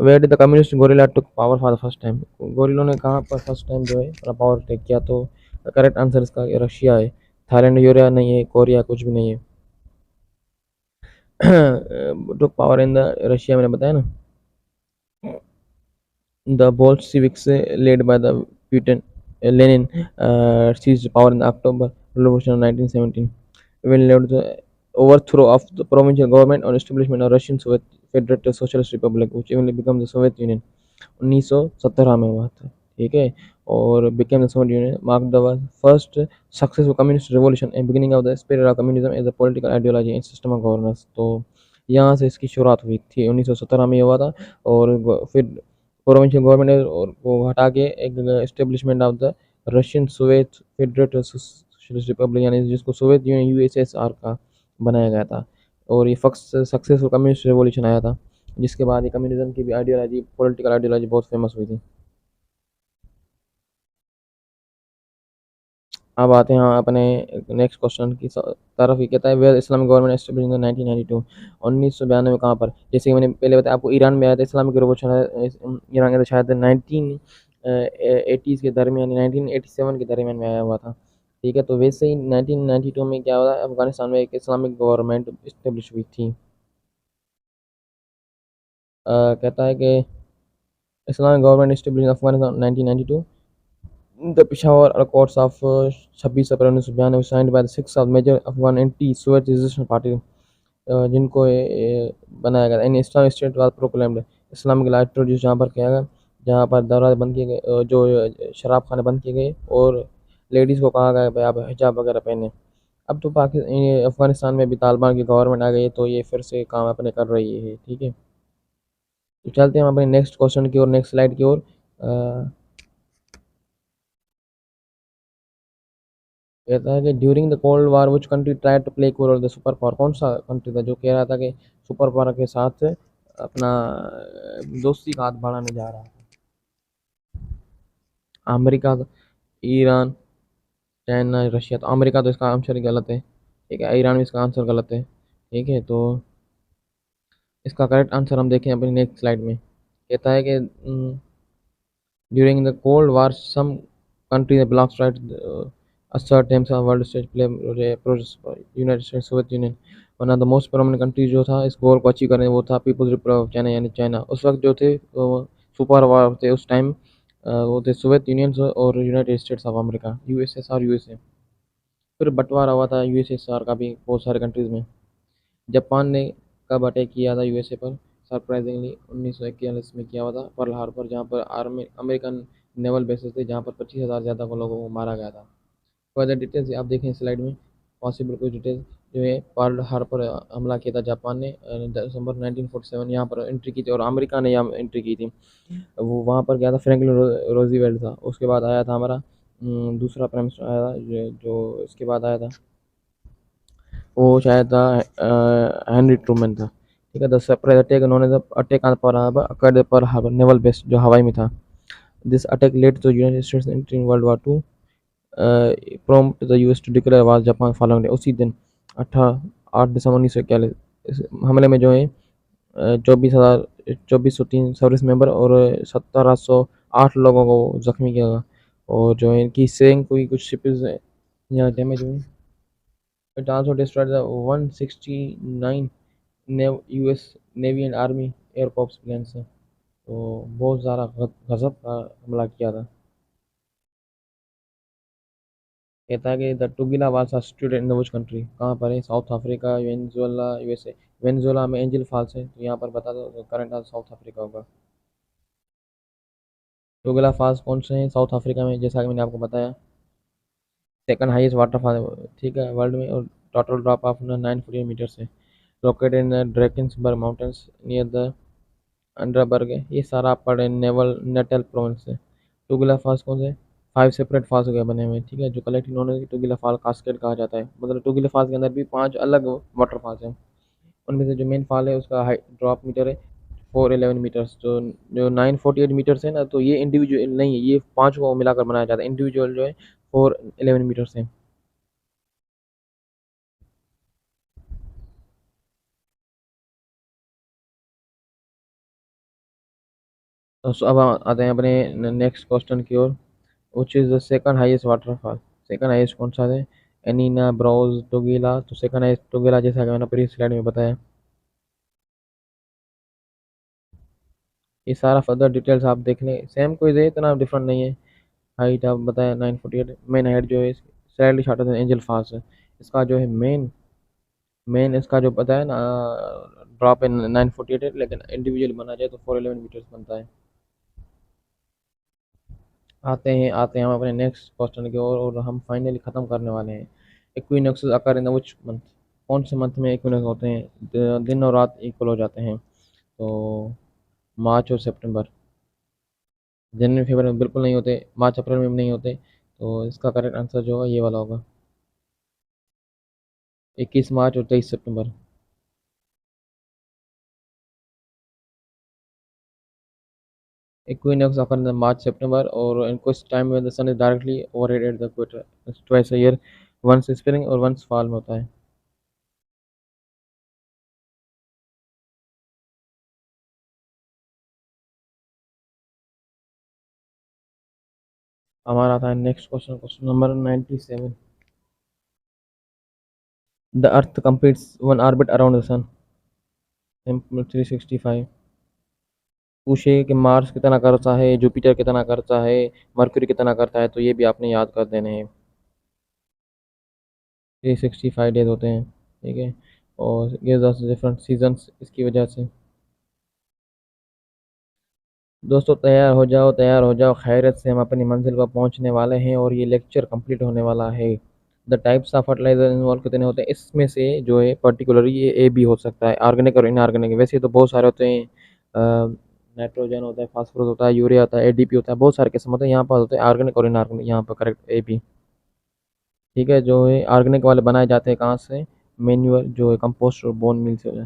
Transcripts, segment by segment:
Where did the communist guerrilla took power for the first time? गोरिल्लों ने कहाँ पर फर्स्ट टाइम जो है अपना पावर टेक किया? तो करेक्ट आंसर इसका रशिया है। थाईलैंड, यूरिया नहीं है, कोरिया कुछ भी नहीं है। टुक पावर इन द रशिया, मैंने बताया ना। The Bolsheviks, led by the Putin, Lenin, seized power in the October Revolution of 1917, when led the overthrow of the provincial government and establishment of Russian Soviet Federative Socialist Republic, which eventually became the Soviet Union. 1917 में हुआ था, ठीक है। और became the Soviet Union marked the first successful communist revolution and beginning of the spirit of communism as a political ideology and system of governance। तो यहाँ से इसकी शुरुआत हुई थी, 1917 में ये हुआ था। और फिर प्रोविंशियल गवर्नमेंट और को हटा के एक establishment of the Russian Soviet Federative Socialist Republic, यानी जिसको सोवियत यूनियन यूएसएसआर का बनाया गया था। और ये फक्स सक्सेसफुल कम्युनिस्ट रेवोल्यूशन आया था, जिसके बाद ये कम्युनिज्म की भी आइडियोलॉजी, पॉलिटिकल आइडियोलॉजी बहुत फेमस हुई थी। अब आते हैं अपने नेक्स्ट क्वेश्चन की तरफ। ये कहता है where Islamic government establish in 1992, 1992 कहाँ पर? जैसे कि मैंने पहले बताया आपको, ईरान में आया था इस्लामिक रिवॉल्यूशन। ईरान के तो शायद 1980s के दरमियान, 1987 के दरमियान में आया हुआ था, ठीक है। तो वैसे ही 1992 में क्या हुआ, अफगानिस्तान में एक इस्लामिक गवर्नमेंट इस्टेब्लिश हुई थी। कहता है कि Islamic government establish in Afghanistan 1992। The Peshawar Accords of 26 April 1992 signed by the six of major Afghan anti-Soviet resistance party, जिनको बनाया गया। इन Islamic state was proclaimed, Islamic light introduce जहाँ पर किया गया, जहाँ पर दरवाजे बंद किए गए, जो शराब खाने बंद किए गए, और लेडीज़ को कहा गया भाई आप हिजाब वगैरह पहने। अब तो पाकिस्तान अफगानिस्तान में भी तालिबान की गवर्नमेंट आ गई है, तो ये फिर से काम अपने कर रही है, ठीक है। तो चलते हैं हम अपने नेक्स्ट क्वेश्चन की ओर, नेक्स्ट स्लाइड की ओर। कहता है कि during the cold war which country try to play equal role the super power? कौन सा कंट्री था जो कह रहा था कि सुपर पावर के साथ अपना दोस्ती का हाथ बढ़ाने जा रहा है? America, Iran, China, Russia. तो अमेरिका तो इसका आंसर ही गलत है, ठीक है। ईरान भी इसका आंसर गलत है, ठीक है। तो इसका करेक्ट आंसर हम देखें अपनी नेक्स्ट स्लाइड में। कहता है कि during the cold war some country blocks right assert themselves world stage play United States, Soviet Union. One of the most prominent country जो था इस गोल को अचीव करने, वो था पीपल्स रिपब्लिक ऑफ चाइना, यानी चाइना। उस वक्त जो थे सुपर पावर थे उस टाइम, वो थे सोवियत यूनियन और United states of America, USSR, USA. फिर बंटवारा हुआ था यूएसएसआर का भी बहुत सारे कंट्रीज में। जापान ने कब अटैक किया था यूएसए पर? सरप्राइजिंगली 1941 में किया हुआ था, पर्ल हार्बर, जहाँ पर आर्मी अमेरिकन नेवल बेसेस थे, जहाँ पर 25,000 से ज़्यादा को लोगों को मारा गया था। फर्दर डिटेल्स आप देखें स्लाइड में, पॉसिबल कुछ डिटेल्स जो है। पर्ल हार्बर हमला किया था जापान ने दिसंबर 1947, यहाँ पर एंट्री की थी, और अमेरिका ने यहाँ एंट्री की थी। वो वहाँ पर गया था फ्रैंकलिन रोजीवेल्ट था। उसके बाद आया था हमारा दूसरा प्राइम मिनिस्टर आया था, जो इसके बाद आया था, वो शायद था हेनरी ट्रूमैन था, ठीक है। The surprise attack known as attack on Pearl Harbor occurred at Pearl Harbor naval base, जो हवाई में था। This attack led to United States entry in World War Two, prompt the US to declare war Japan following day. उसी दिन 8 दिसंबर 1941 इस हमले में जो है 24,003 सर्विस मेंबर और 17,808 लोगों को जख्मी किया गया। और जो है इनकी सेइंग कोई कुछ शिप्स यहाँ डैमेज हुई। It also destroyed the 169 US navy and army aircraft planes है। तो बहुत ज़्यादा गजब का हमला किया था। कहता है कि the Tugela falls are situated in the which country? कहाँ पर है? South Africa, Venezuela, USA. Venezuela में एंजल फॉल्स है, तो यहाँ पर बता दो तो करंट आंसर साउथ अफ्रीका होगा। टुगिला फॉल्स कौन से हैं? साउथ अफ्रीका में, जैसा कि मैंने आपको बताया। सेकंड हाईएस्ट वाटरफॉल, ठीक है, वर्ल्ड में, और टोटल ड्रॉप ऑफ 948 मीटर है। Located in Drakensberg mountains near the Underberg है। ये सारा आपका नेवल नेटल प्रोविंस है। टुगिला फॉल्स कौन से? 5 सेपरेट फॉल्स हो गए बने हुए, ठीक है, जो कलेक्टिव नोन है टुगिला फॉल कास्केड कहा जाता है। मतलब टुगिला फॉल्स के अंदर भी 5 अलग वाटरफॉल्स हैं। उनमें से जो मेन फॉल है उसका हाई ड्रॉप मीटर है 411 मीटर्स। जो 948 मीटर्स है ना, तो ये इंडिविजुअल नहीं है, ये 5 को मिलाकर बनाया जाता है। इंडिविजुअल जो है 411 मीटर्स है। तो अब आते हैं अपने नेक्स्ट क्वेश्चन की ओर। Which is the second highest waterfall? Second highest कौन सा है? एनीना, ब्रोज, टोगेला। तो सेकंड हाईएस्ट टोगेला, जैसा कि मैंने प्रीवियस स्लाइड में बताया। ये सारा फर्दर डिटेल्स आप देख लें, सेम कोई है, इतना डिफरेंट नहीं है। हाइट आप बताया 948। मेन हाइट जो है स्लाइडली शॉर्टर देन एंजल फास है। इसका जो है मेन इसका जो पता है ना, ड्रॉप इन 948 है, लेकिन इंडिविजुअल बना जाए तो 411 मीटर्स बनता है। आते हैं हम अपने नेक्स्ट क्वेश्चन की ओर, और हम फाइनली ख़त्म करने वाले हैं। Equinoxes occur in the which month? कौन से मंथ में इक्विनॉक्स होते हैं? दिन और रात इक्वल हो जाते हैं। तो मार्च और सितंबर। जनवरी फरवरी में बिल्कुल नहीं होते, मार्च अप्रैल में भी नहीं होते। तो इसका करेक्ट आंसर जो होगा ये वाला होगा, 21 मार्च और 23 सितंबर। Equinox occur in the March September, और in कुछ टाइम में the sun is directly overhead at the equator twice a year, once spring और once fall में होता है। हमारा आता है next question, question number 97। The earth completes one orbit around the sun in 365। पूछे कि मार्स कितना करता है, जुपिटर कितना करता है, मरकरी कितना करता है, तो ये भी आपने याद कर देने हैं। 365 डेज होते हैं, ठीक है। और गिव्स अस डिफरेंट सीजन्स इसकी वजह से। दोस्तों तैयार हो जाओ, तैयार हो जाओ, खैरियत से हम अपनी मंजिल पर पहुंचने वाले हैं और ये लेक्चर कंप्लीट होने वाला है। The types of fertiliser involve कितने होते हैं? इसमें से जो है पर्टिकुलरली ये ए बी हो सकता है, ऑर्गेनिक और इनऑर्गेनिक। वैसे तो बहुत सारे होते हैं, नाइट्रोजन होता है, फास्फोरस होता है, यूरिया होता है, एडीपी होता है, बहुत सारे किस्म होते हैं। यहाँ पर होते हैं ऑर्गेनिक और इनऑर्गेनिक, यहाँ पर करेक्ट ए बी। ठीक है, जो है ऑर्गेनिक वाले बनाए जाते हैं कहाँ से? मैन्यूअल जो है, कंपोस्ट और बोन मिल से।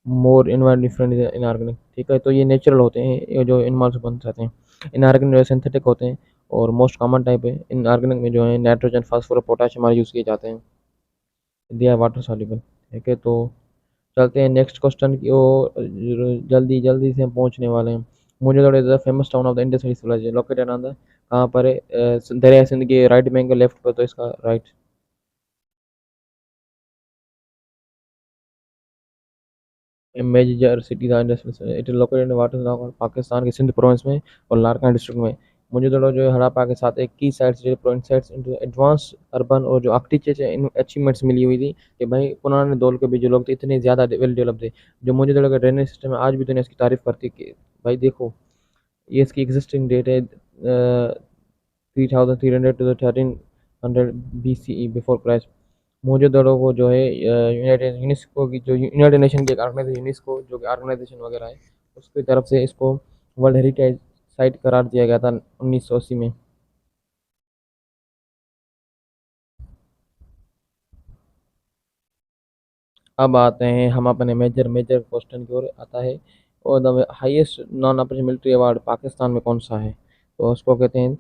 मोर इनवायरमेंट डिफरेंट इनऑर्गेनिक, ठीक है। तो ये नेचुरल होते हैं, ये जो इनमाल से बन जाते हैं। इनऑर्गेनिक जो सिंथेटिक होते हैं, और मोस्ट कॉमन टाइप है इनऑर्गेनिक में, जो है नाइट्रोजन, फास्फोरस, पोटाशियम हमारे यूज़ किए जाते हैं। दे आर वाटर सॉल्युबल, ठीक है। तो चलते हैं नेक्स्ट क्वेश्चन की ओर, जल्दी जल्दी से हम पहुंचने वाले हैं। मुझे थोड़ा the famous town of the Indus Valley civilisation located on the, कहाँ पर है? दरिया सिंध के राइट बैंक के लेफ्ट पर, तो इसका राइट। मेजर सिटी था industrial, it is located in water, Pakistan के सिंध प्रोविंस में और लारकान डिस्ट्रिक्ट में। मुझे थोड़ा जो है हड़प्पा के साथ एक की साइड से प्रोविंस इनटू एडवांस अर्बन, और जो आर्किटेक्चर अचीवमेंट्स मिली हुई थी कि भाई पुराने दौर के भी जो लोग थे इतने ज़्यादा वेल डेवलप थे। जो मुझे थोड़ा ड्रेनेज सिस्टम है, आज भी दुनिया इसकी तारीफ करती है कि भाई देखो, ये इसकी एग्जिस्टिंग डेट है 3300 to 1300 BCE before Christ. Mohenjodaro को जो है यूनाइटेड यूनेस्को की, जो यूनाइटेड नेशन की एक ऑर्गेनाइजेशन, यूनेस्को जो कि ऑर्गेनाइजेशन वगैरह है, उसकी तरफ से इसको वर्ल्ड हेरिटेज साइट करार दिया गया था 1980 में। अब आते हैं हम अपने मेजर मेजर क्वेश्चन की ओर, आता है। और the highest non operational military award Pakistan में कौन सा है? तो उसको कहते हैं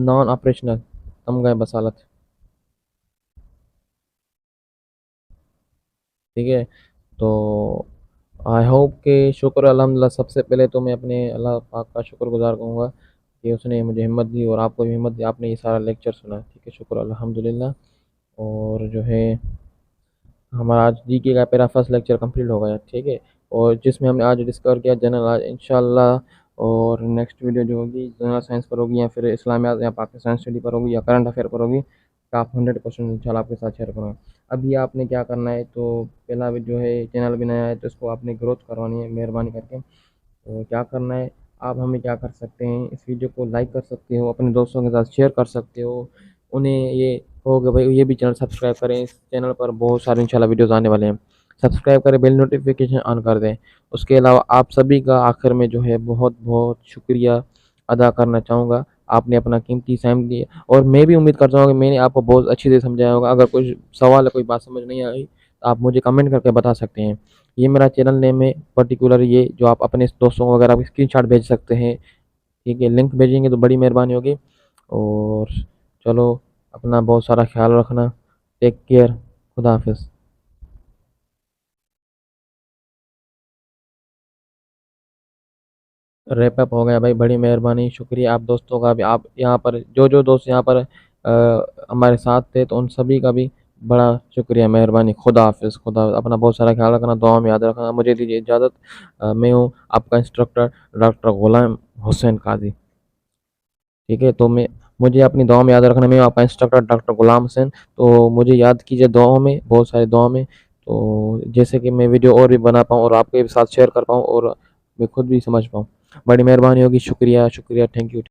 नॉन ऑपरेशनल तमगा बसालत, ठीक है। तो आई होप कि शुक्र अल्हम्दुलिल्लाह, सबसे पहले तो मैं अपने अल्लाह पाक का शुक्रगुजार कहूँगा कि उसने मुझे हिम्मत दी, और आपको भी हिम्मत दी, आपने ये सारा लेक्चर सुना, ठीक है, शुक्र अल्हम्दुलिल्लाह। और जो है हमारा आज जीके का मेरा फर्स्ट लेक्चर कंप्लीट हो गया, ठीक है। और जिसमें हमने आज डिस्कवर किया जनरल, आज इंशाल्लाह। और नेक्स्ट वीडियो जो होगी जनरल साइंस पर होगी, या फिर इस्लामियात या पाकिस्तान स्टडी पर होगी, या करंट अफेयर पर होगी। तो आप 100 क्वेश्चन इंशाल्लाह आपके साथ शेयर करूँगा। अभी आपने क्या करना है, तो पहला जो है चैनल भी नया है, तो इसको आपने ग्रोथ करवानी है मेहरबानी करके। तो क्या करना है, आप हमें क्या कर सकते हैं, इस वीडियो को लाइक कर सकते हो, अपने दोस्तों के साथ शेयर कर सकते हो, उन्हें ये हो कि भाई ये भी चैनल सब्सक्राइब करें। इस चैनल पर बहुत सारे इंशाल्लाह वीडियोस आने वाले हैं। सब्सक्राइब करें, बेल नोटिफिकेशन ऑन कर दें। उसके अलावा आप सभी का आखिर में जो है बहुत बहुत शुक्रिया अदा करना चाहूँगा। आपने अपना कीमती टाइम दिया, और मैं भी उम्मीद करता हूँ कि मैंने आपको बहुत अच्छी से समझाया होगा। अगर कोई सवाल है, कोई बात समझ नहीं आई, तो आप मुझे कमेंट करके बता सकते हैं। ये मेरा चैनल नेम है पर्टिकुलर, ये जो आप अपने दोस्तों को वगैरह भी स्क्रीनशॉट भेज सकते हैं, ठीक है। लिंक भेजेंगे तो बड़ी मेहरबानी होगी। और चलो, अपना बहुत सारा ख्याल रखना। Take care. खुदा हाफिज़। रैप अप हो गया भाई, बड़ी मेहरबानी, शुक्रिया आप दोस्तों का भी। आप यहाँ पर जो जो दोस्त यहाँ पर हमारे साथ थे, तो उन सभी का भी बड़ा शुक्रिया, मेहरबानी। खुदा हाफिज़, खुदा हाफिज़। अपना बहुत सारा ख्याल रखना, दुआ में याद रखना। मुझे दीजिए इजाज़त। मैं हूँ आपका इंस्ट्रक्टर डॉक्टर गुलाम हुसैन काजी। ठीक है, तो मैं मुझे अपनी दुआ में याद रखना। मैं हूँ आपका इंस्ट्रक्टर डॉक्टर गुलाम हुसैन। तो मुझे याद कीजिए दुआओं में, बहुत सारी दुआओं में, तो जैसे कि मैं वीडियो और भी बना पाऊँ और आपके साथ शेयर कर पाऊँ और मैं खुद भी समझ पाऊँ। बड़ी मेहरबानी होगी। शुक्रिया, शुक्रिया, थैंक यू।